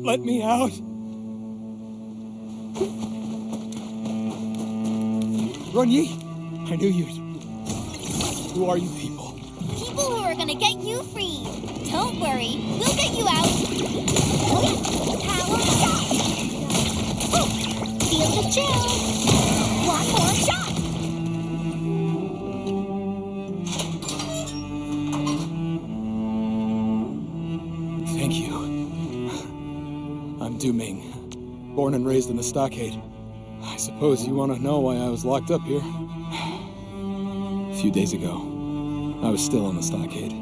let me out. Runyi, I knew you'd... Who are you people? People who are gonna get you free. Don't worry, we'll get you out. Oh yeah, power shot. Oh, feel the chill. One more shot. Thank you. I'm Du Ming, born and raised in the stockade. I suppose you want to know why I was locked up here. A few days ago, I was still in the stockade.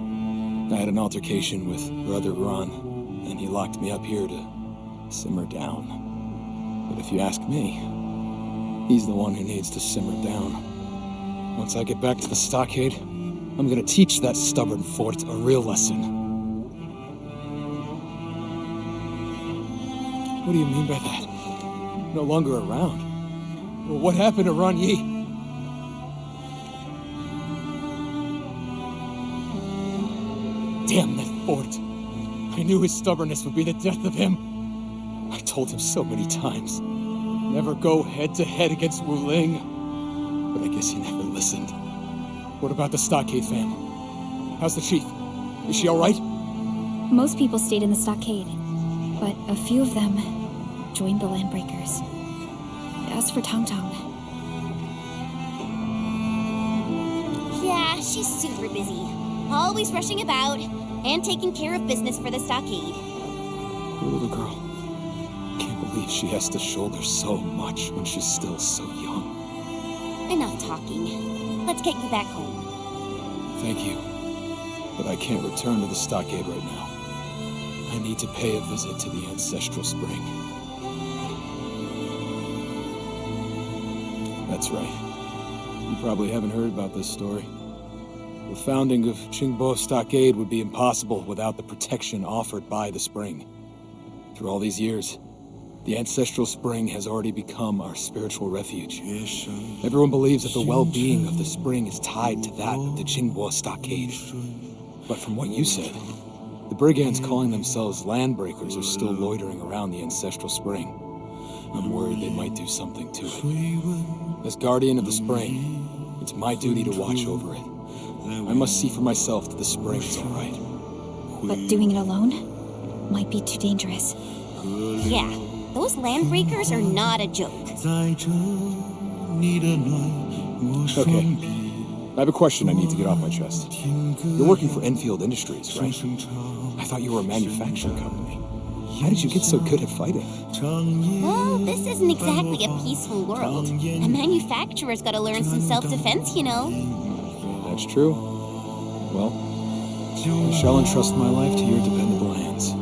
I had an altercation with Brother Ron, and he locked me up here to simmer down. But if you ask me, he's the one who needs to simmer down. Once I get back to the stockade, I'm gonna teach that stubborn fort a real lesson. What do you mean by that? No longer around? Well, what happened to Ron Yi? Damn that fort! I knew his stubbornness would be the death of him. I told him so many times, never go head-to-head against Wu Ling. But I guess he never listened. What about the stockade fam? How's the chief? Is she all right? Most people stayed in the stockade, but a few of them joined the Landbreakers. As for Tong Tong... Yeah, she's super busy. Always rushing about and taking care of business for the stockade. Poor little girl. Can't believe she has to shoulder so much when she's still so young. Enough talking. Let's get you back home. Thank you. But I can't return to the stockade right now. I need to pay a visit to the ancestral spring. That's right. You probably haven't heard about this story. The founding of Qingbo Stockade would be impossible without the protection offered by the spring. Through all these years, the ancestral spring has already become our spiritual refuge. Everyone believes that the well-being of the spring is tied to that of the Qingbo Stockade. But from what you said, the brigands calling themselves Landbreakers are still loitering around the ancestral spring. I'm worried they might do something to it. As guardian of the spring, it's my duty to watch over it. I must see for myself that the spring is all right. But doing it alone might be too dangerous. Yeah, those Landbreakers are not a joke. Okay. I have a question I need to get off my chest. You're working for Enfield Industries, right? I thought you were a manufacturing company. How did you get so good at fighting? Well, this isn't exactly a peaceful world. A manufacturer's gotta learn some self-defense, you know. That's true. Well, I shall entrust my life to your dependable hands.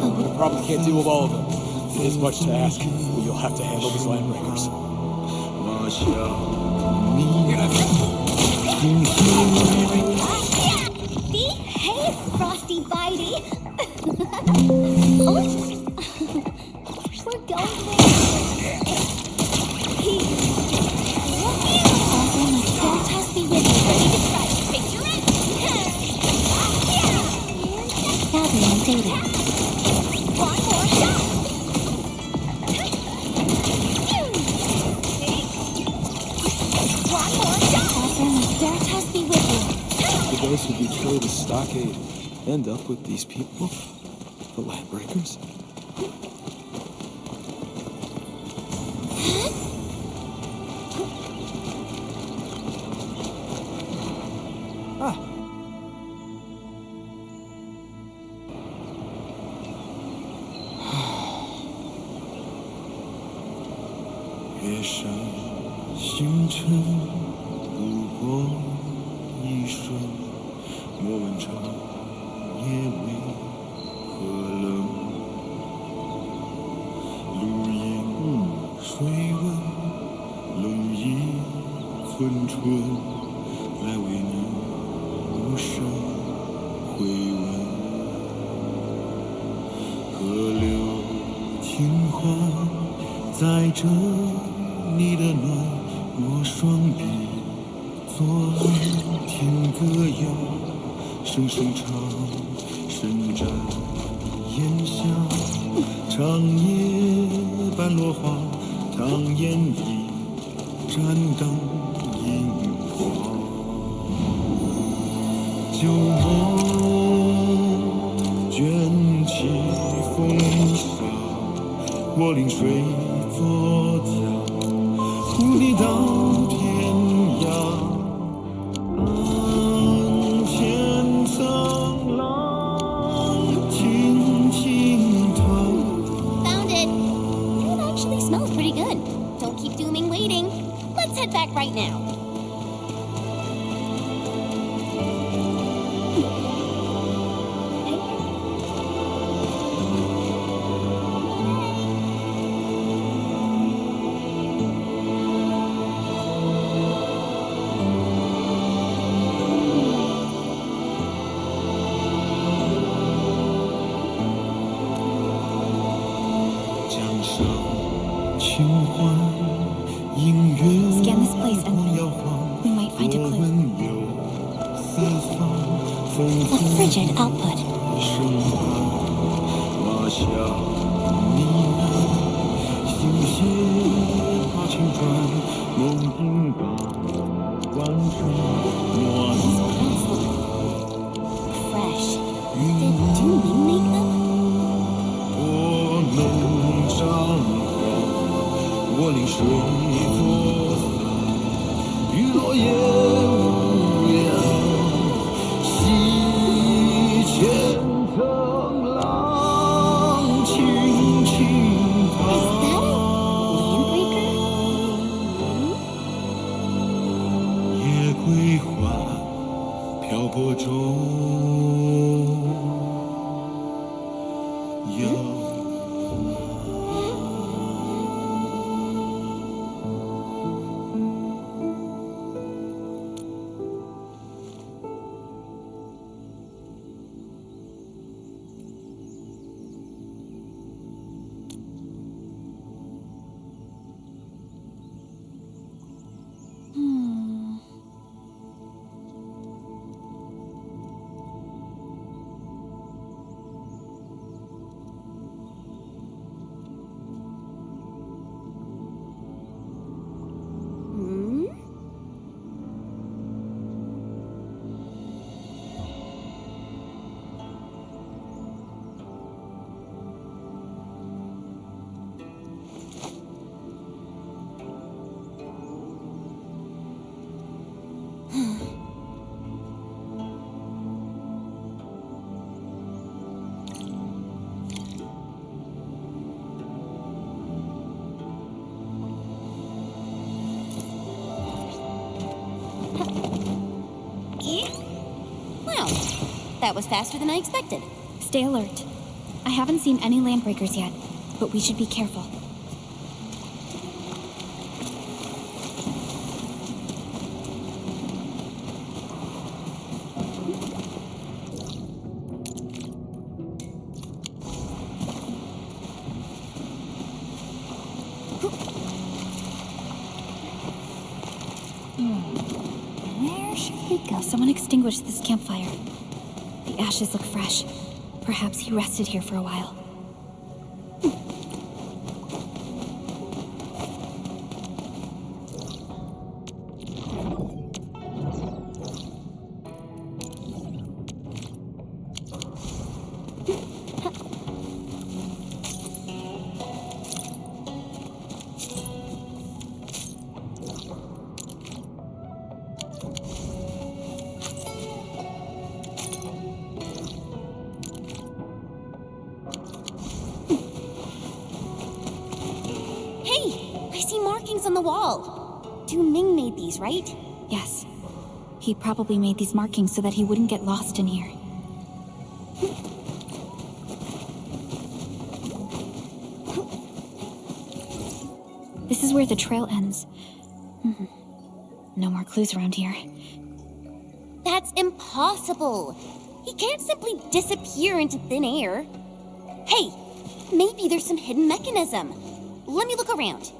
I probably can't deal with all of them. It is much to ask, but you'll have to handle these Landbreakers. Behave, Frosty Bitey! We're going there. Don't toss me with you. Ready to try. Picture it. Gathering data. One more shot. One more shot. Don't toss me with you. Did those who betray the stockade end up with these people? The Landbreakers? 月上星辰不过一瞬，莫问长夜为何冷。露营水温，冷一寸春，来为你无声回温。河流听话，载着你的暖，我双臂左岸听歌谣，声声唱，伸展烟霞，长夜半落花，唐烟一盏灯荧光。旧梦卷起风沙，我临水作家，cùng你到天涯。岸前层浪轻轻淌。Found it. It actually smells pretty good. Don't keep dooming waiting. Let's head back right now. Scan this place, Enfield. We might find a clue. A frigid output. These plants look fresh. Did Jimmy make them? 我临水作家，雨落叶无量，溪前层浪轻轻淌。Is that a landbreaker? 夜归还，漂泊中有。Wow, that was faster than I expected. Stay alert. I haven't seen any landbreakers yet, but we should be careful. Where should we go? Someone extinguished this campfire. The ashes look fresh. Perhaps he rested here for a while. see markings on the wall. Du Ming made these, right? Yes. He probably made these markings so that he wouldn't get lost in here. This is where the trail ends. No more clues around here. That's impossible. He can't simply disappear into thin air. Hey, maybe there's some hidden mechanism. Let me look around.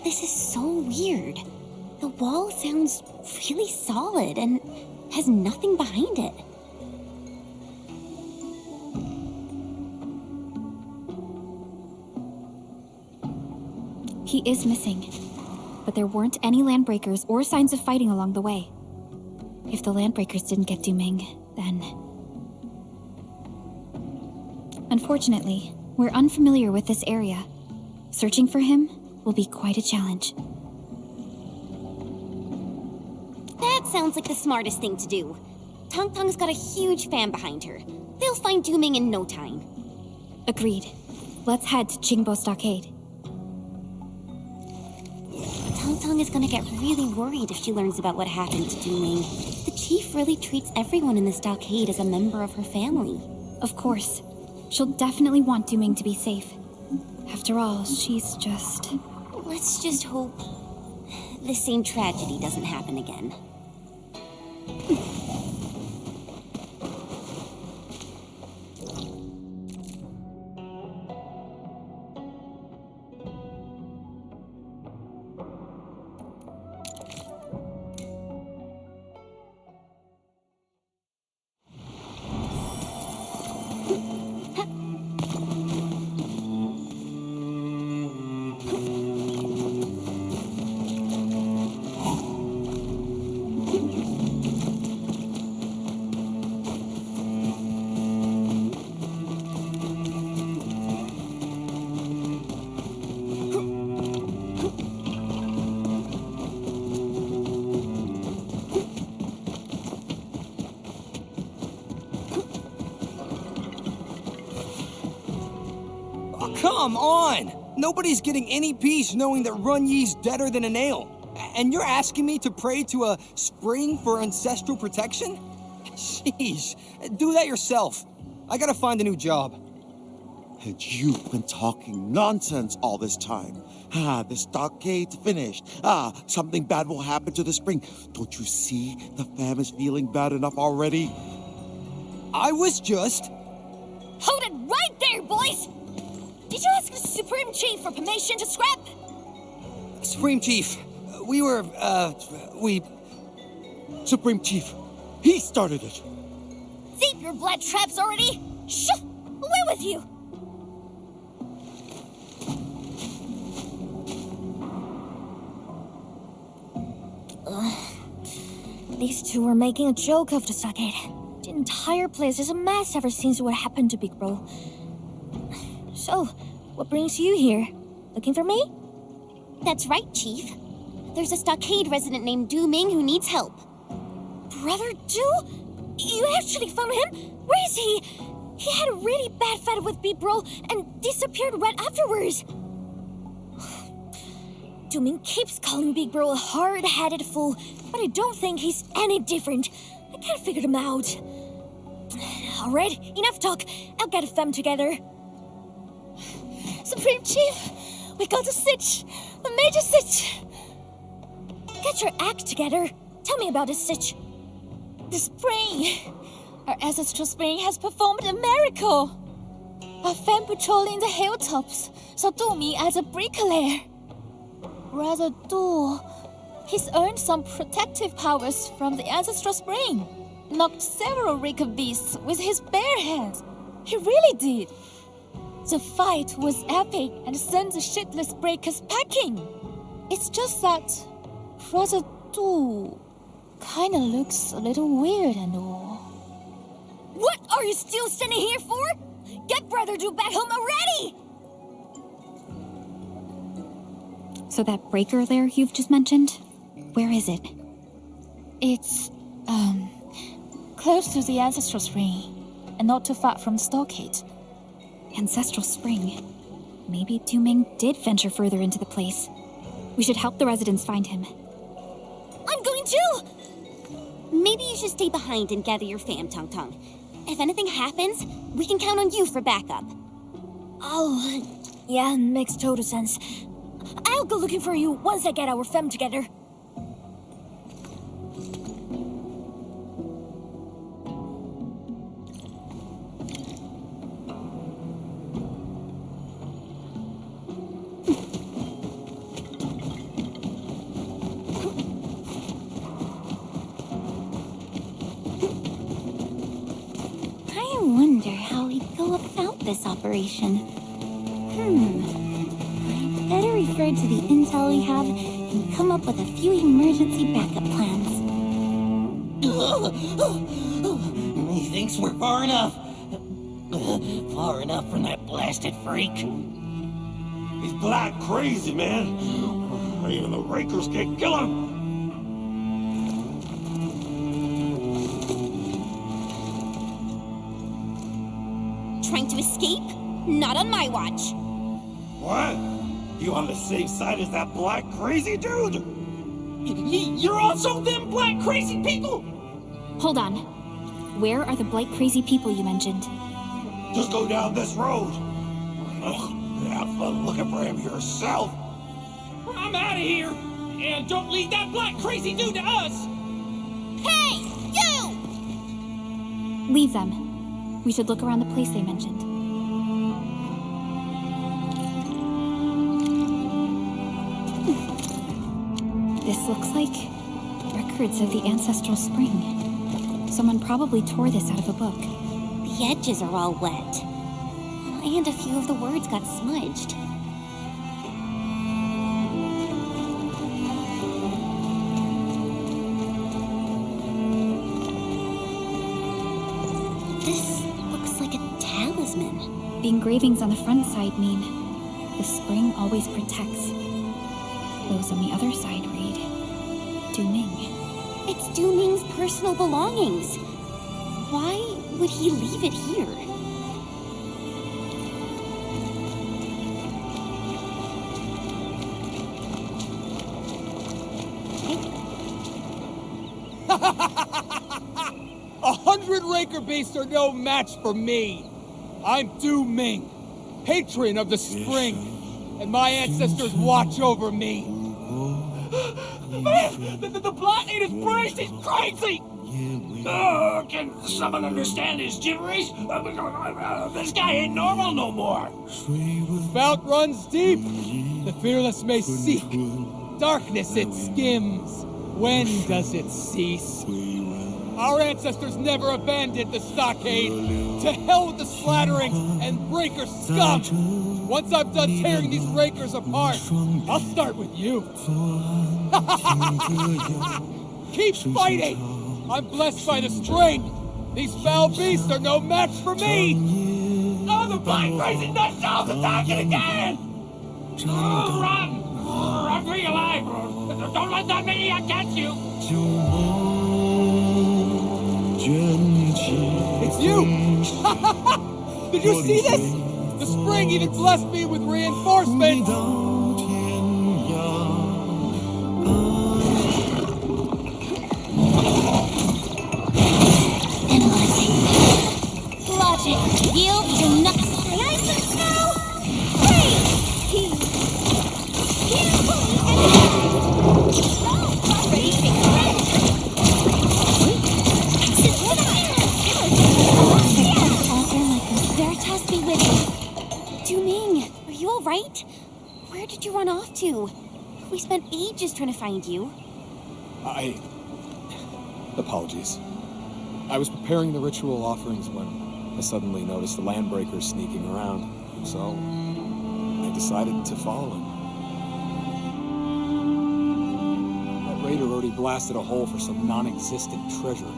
This is so weird. The wall sounds really solid and has nothing behind it. He is missing, but there weren't any landbreakers or signs of fighting along the way. If the landbreakers didn't get Du Ming, then... Unfortunately, we're unfamiliar with this area. Searching for him will be quite a challenge. That sounds like the smartest thing to do. Tong Tong's got a huge fan behind her. They'll find Du Ming in no time. Agreed. Let's head to Qingbo Stockade. Tong Tong is gonna get really worried if she learns about what happened to Du Ming. The chief really treats everyone in the stockade as a member of her family. Of course. She'll definitely want Du Ming to be safe. After all, she's just... Let's just hope the same tragedy doesn't happen again. Come on! Nobody's getting any peace knowing that Run Yi's deader than a nail. And you're asking me to pray to a spring for ancestral protection? Jeez, do that yourself. I gotta find a new job. And you've been talking nonsense all this time. The stockade's finished. Something bad will happen to the spring. Don't you see the fam is feeling bad enough already? I was just... Hold it right there, boys! Did you ask the Supreme Chief for permission to scrap? Supreme Chief, Supreme Chief, he started it. Deep your blood traps already! Shh! Away with you! These two are making a joke of the stockade. The entire place is a mess ever since what happened to Big Bro. So, what brings you here? Looking for me? That's right, Chief. There's a stockade resident named Du Ming who needs help. Brother Du? You actually found him? Where is he? He had a really bad fight with Big Bro and disappeared right afterwards. Du Ming keeps calling Big Bro a hard-headed fool, but I don't think he's any different. I can't figure him out. Alright, enough talk. I'll get them together. Supreme Chief, we got a sitch. A major sitch. Get your act together. Tell me about this sitch. The spring. Our ancestral spring has performed a miracle. A fan patrolling the hilltops saw Du Ming as a bricklayer. Brother Du, he's earned some protective powers from the ancestral spring. Knocked several wicked beasts with his bare hands. He really did. The fight was epic and sent the shitless breakers packing. It's just that Brother Du kinda looks a little weird and all. What are you still standing here for? Get Brother Du back home already! So that breaker lair you've just mentioned, where is it? It's, close to the ancestral spring, and not too far from the stockade. Ancestral spring. Maybe Du Ming did venture further into the place. We should help the residents find him. I'm going too! Maybe you should stay behind and gather your fam, Tong Tong. If anything happens, we can count on you for backup. Oh, yeah, makes total sense. I'll go looking for you once I get our fam together. I wonder how he'd go about this operation. I'd better refer to the intel we have and come up with a few emergency backup plans. He thinks we're far enough. Far enough from that blasted freak. He's black crazy, man. Even the Rakers can't kill him. Trying to escape? Not on my watch. What? You on the same side as that black crazy dude? You're also them black crazy people? Hold on. Where are the blight crazy people you mentioned? Just go down this road. Have fun looking for him yourself. I'm out of here. And don't leave that black crazy dude to us. Hey, you! Leave them. We should look around the place they mentioned. This looks like records of the ancestral spring. Someone probably tore this out of a book. The edges are all wet. And a few of the words got smudged. This looks like a talisman. The engravings on the front side mean the spring always protects. Those on the other side read Du Ming. It's Du Ming's personal belongings. Why would he leave it here? A 100 Raker beasts are no match for me. I'm Du Ming, patron of the spring, and my ancestors watch over me. Man, the plot ain't his priest. He's crazy. Can someone understand his gibberish? This guy ain't normal no more. The fount runs deep. The fearless may seek. Darkness it skims. When does it cease? Our ancestors never abandoned the stockade. To hell with the splattering and breaker scum. Once I'm done tearing these rakers apart, I'll start with you. Keep fighting! I'm blessed by the spring. These foul beasts are no match for me. Oh, the blind crazy nut job's attacking again! Oh, run! Run for your life! Don't let that maniac catch you! It's you! Did you see this? The spring even blessed me with reinforcements! Analyzing. Logic. Yield to nothing. License now? Hey! Ready, take Veritas be with you. Du Ming, are you alright? Where did you run off to? We spent ages trying to find you. Apologies. I was preparing the ritual offerings when I suddenly noticed the landbreakers sneaking around, so I decided to follow him. That raider already blasted a hole for some non-existent treasure.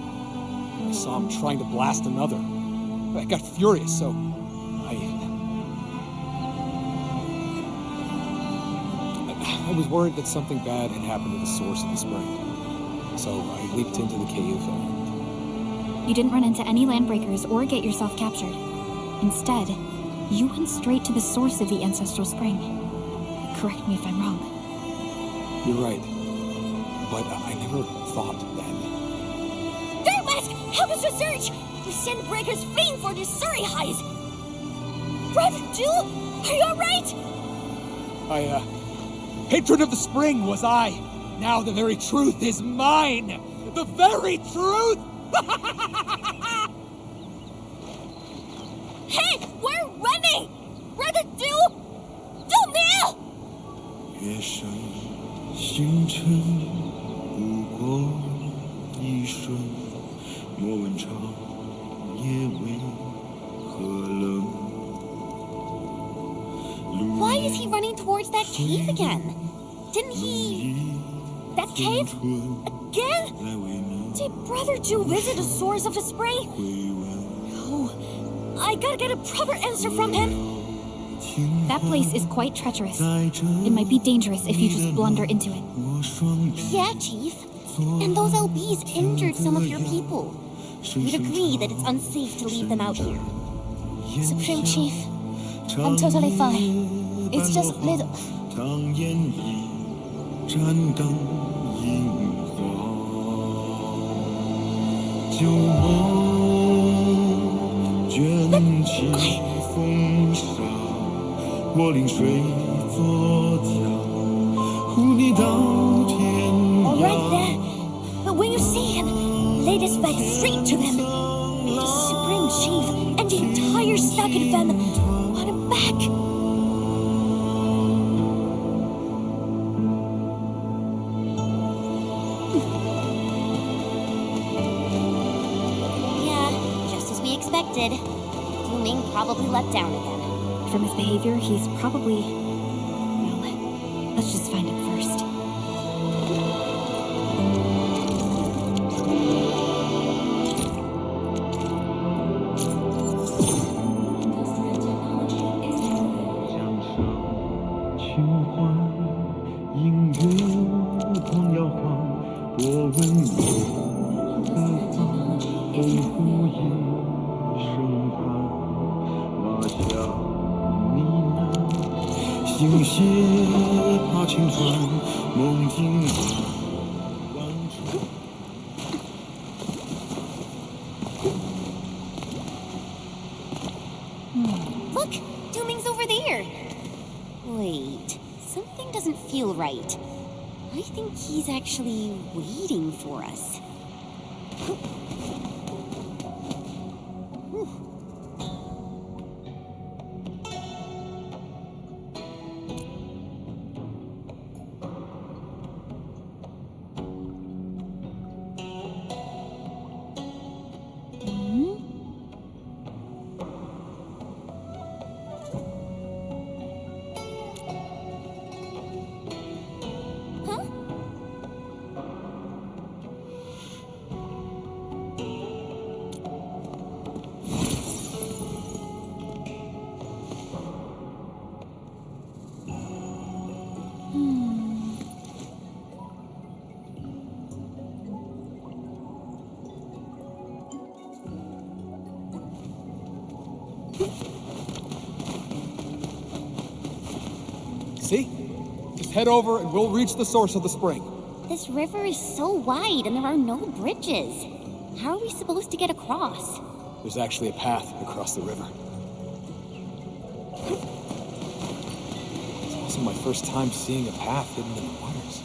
I saw him trying to blast another. I got furious, so I was worried that something bad had happened to the source of the spring. So I leaped into the cave and... You didn't run into any landbreakers or get yourself captured. Instead, You went straight to the source of the ancestral spring. Correct me if I'm wrong. You're right. But I never thought then. Fairmask! Help us research! We send breakers fleeing for the Surrey highs! Brother Jewel, are you alright? Hatred of the spring was I. Now the very truth is mine. The very truth! Hey, we're running! Brother Jewel! Jewel! 月上星辰不过一瞬，莫问长夜为何冷。 Why is he running towards that cave again? Didn't he... That cave? Again? Did Brother Jew visit the source of the spring? No. I gotta get a proper answer from him. That place is quite treacherous. It might be dangerous if you just blunder into it. Yeah, Chief. And those LBs injured some of your people. We'd agree that it's unsafe to leave them out here. Supreme Chief, I'm totally fine. It's just little... 当烟已沾灯萤火，旧梦卷起风沙，我临水作家，护你到天涯。 Alright then. But when you see him, lay this back straight to him. The Supreme Chief and the entire Stockade family want him back. Yeah, just as we expected. Yu Ming probably let down again. From his behavior, he's probably... Well, let's just find him first. Look! Yu Ming's over there! Wait, something doesn't feel right. I think he's actually waiting for us. See? Just head over and we'll reach the source of the spring. This river is so wide and there are no bridges. How are we supposed to get across? There's actually a path across the river. It's also my first time seeing a path hidden in the waters.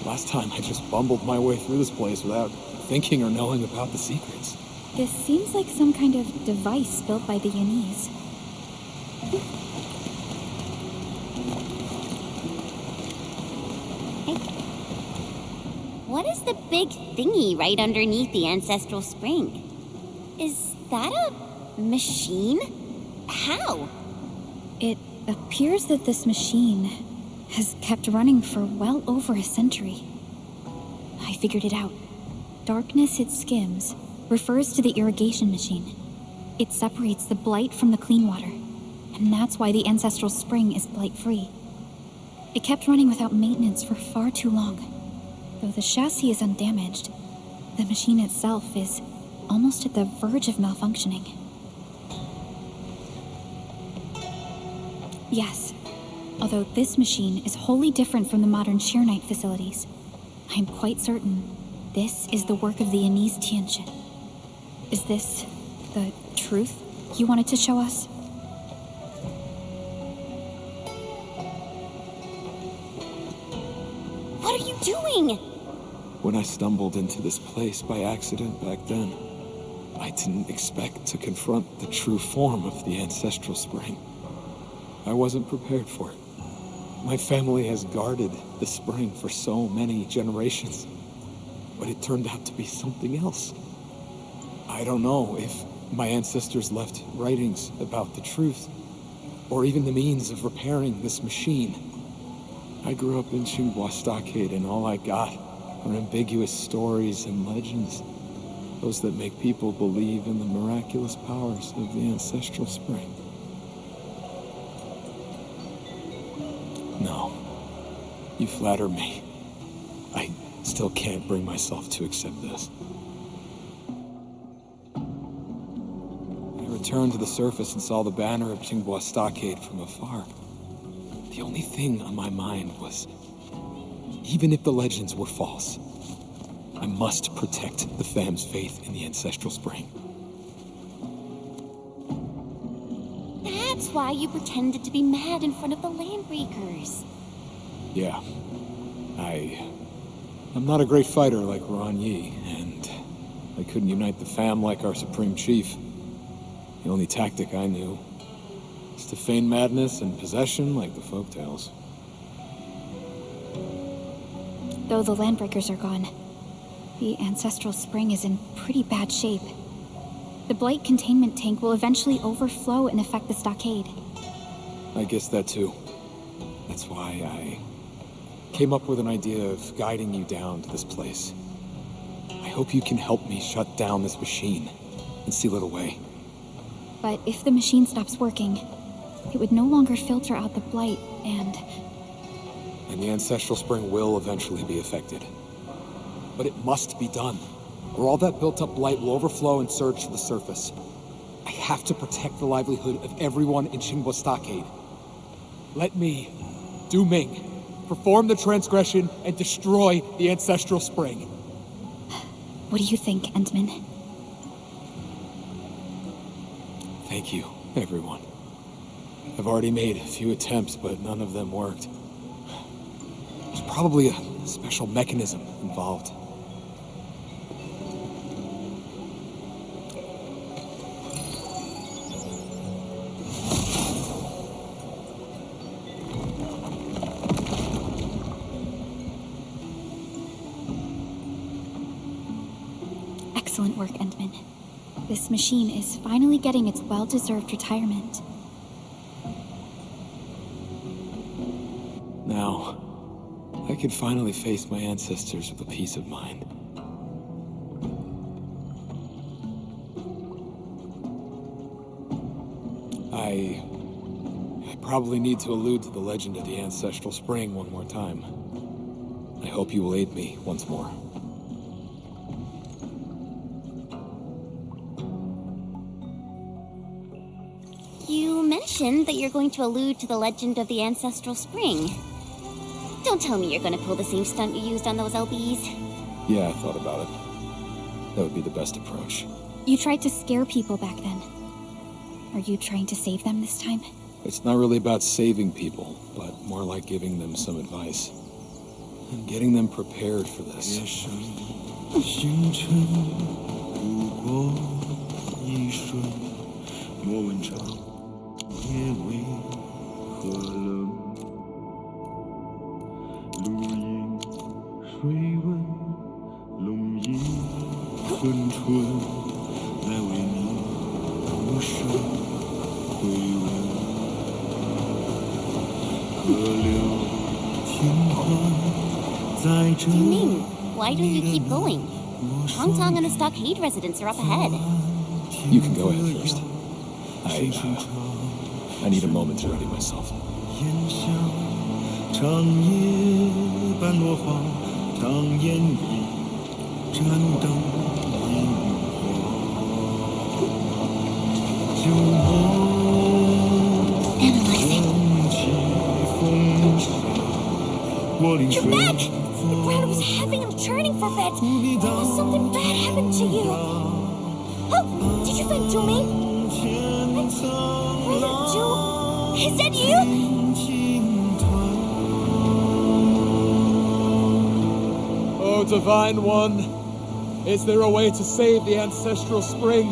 Last time I just bumbled my way through this place without thinking or knowing about the secrets. This seems like some kind of device built by the Yanese. What is the big thingy right underneath the ancestral spring? Is that a machine? How? It appears that this machine has kept running for well over a century. I figured it out. Darkness it skims refers to the irrigation machine. It separates the blight from the clean water, and that's why the ancestral spring is blight-free. It kept running without maintenance for far too long. Though the chassis is undamaged, the machine itself is almost at the verge of malfunctioning. Yes. Although this machine is wholly different from the modern Sheer Knight facilities. I am quite certain this is the work of the Anise Tianchen. Is this the truth you wanted to show us? What are you doing? When I stumbled into this place by accident back then, I didn't expect to confront the true form of the ancestral spring. I wasn't prepared for it. My family has guarded the spring for so many generations, but it turned out to be something else. I don't know if my ancestors left writings about the truth, or even the means of repairing this machine. I grew up in Tsinghua Stockade, and all I got are ambiguous stories and legends. Those that make people believe in the miraculous powers of the ancestral spring. No, you flatter me. I still can't bring myself to accept this. I returned to the surface and saw the banner of Tsinghua Stockade from afar. The only thing on my mind was, even if the legends were false, I must protect the fam's faith in the ancestral spring. That's why you pretended to be mad in front of the Landbreakers. Yeah. I'm not a great fighter like Ron Yi, and I couldn't unite the fam like our Supreme Chief. The only tactic I knew was to feign madness and possession like the folktales. Though the Landbreakers are gone, the ancestral spring is in pretty bad shape. The blight containment tank will eventually overflow and affect the stockade. I guess that too. That's why I came up with an idea of guiding you down to this place. I hope you can help me shut down this machine and seal it away. But if the machine stops working, it would no longer filter out the blight, and the ancestral spring will eventually be affected. But it must be done, or all that built-up blight will overflow and surge to the surface. I have to protect the livelihood of everyone in Tsinghua Stockade. Let me, Du Ming, perform the transgression and destroy the ancestral spring. What do you think, Endman? Thank you, everyone. I've already made a few attempts, but none of them worked. There's probably a special mechanism involved. Excellent work, Endman. This machine is finally getting its well-deserved retirement. Now, I can finally face my ancestors with a peace of mind. I probably need to allude to the legend of the ancestral spring one more time. I hope you will aid me once more. You mentioned that you're going to allude to the legend of the ancestral spring. Don't tell me you're going to pull the same stunt you used on those LBs. Yeah, I thought about it. That would be the best approach. You tried to scare people back then. Are you trying to save them this time? It's not really about saving people, but more like giving them some advice. And getting them prepared for this. 星辰不过一瞬，莫问长夜为何冷。露营水温，龙吟春春，来为你无声回问。河流听唤在这。 Ming, why don't you keep going? Hong Tong and the stockade residents are up ahead. You can go ahead first. I need a moment to ready myself. 烟香长夜半落花，长烟雨，盏灯萤火，旧梦。 Analyzing. You're back! The ground was heavy and churning for a bit. Unless something bad happened to you. Oh, did you find Jumi? Brother Ju? Is that you? Oh, Divine One, is there a way to save the ancestral spring?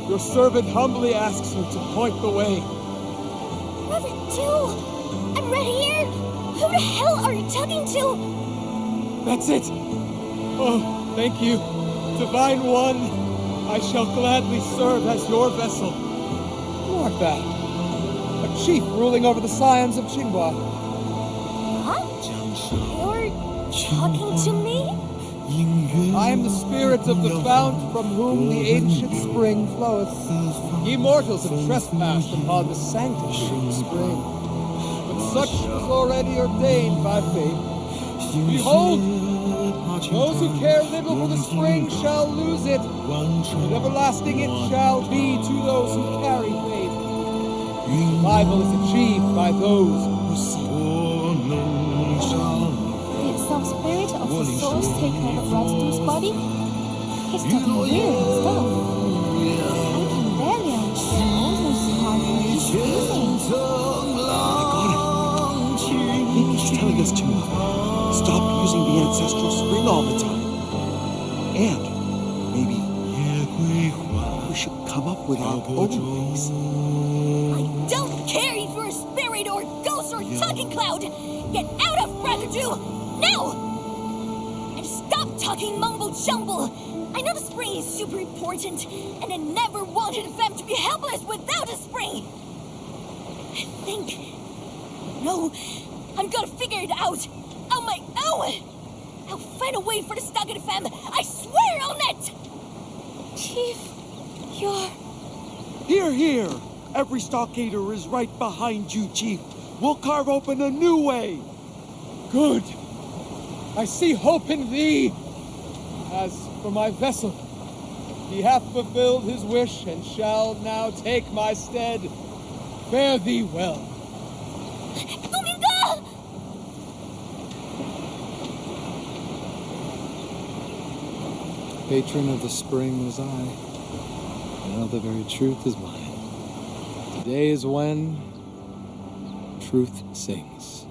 Your servant humbly asks you to point the way. Brother Ju! I'm right here! Who the hell are you talking to? That's it! Oh, thank you. Divine One, I shall gladly serve as your vessel. Who art thou? A chief ruling over the scions of Qinghua. Huh? You're talking to me? I am the spirit of the fount from whom the ancient spring floweth. Ye mortals have trespassed upon the sanctity of the spring. But such was already ordained by fate. Behold, those who care little for the spring shall lose it, and everlasting it shall be to those who carry faith. Survival is achieved by those who seek. Did some spirit of the source take over Rostum's body? He's talking weird stuff. I can barely understand almost part of what he's using. I think he's telling us to stop using the ancestral spring all the time. And maybe we should come up with our own ways. I don't care if you're a spirit or a ghost or a talking cloud! Get out of Brother Ju! Now! And stop talking mumbo-jumbo! I know the spring is super important, and I never wanted them to be helpless without a spring! I think... No, I'm gonna figure it out! On my own! I'll find a way for the Stockade fam! I swear on it! Chief, you're... Here, here! Every stockader is right behind you, Chief. We'll carve open a new way. Good. I see hope in thee. As for my vessel, he hath fulfilled his wish and shall now take my stead. Fare thee well. Domingo! Patron of the spring was I. Now the very truth is mine. Today is when truth sings.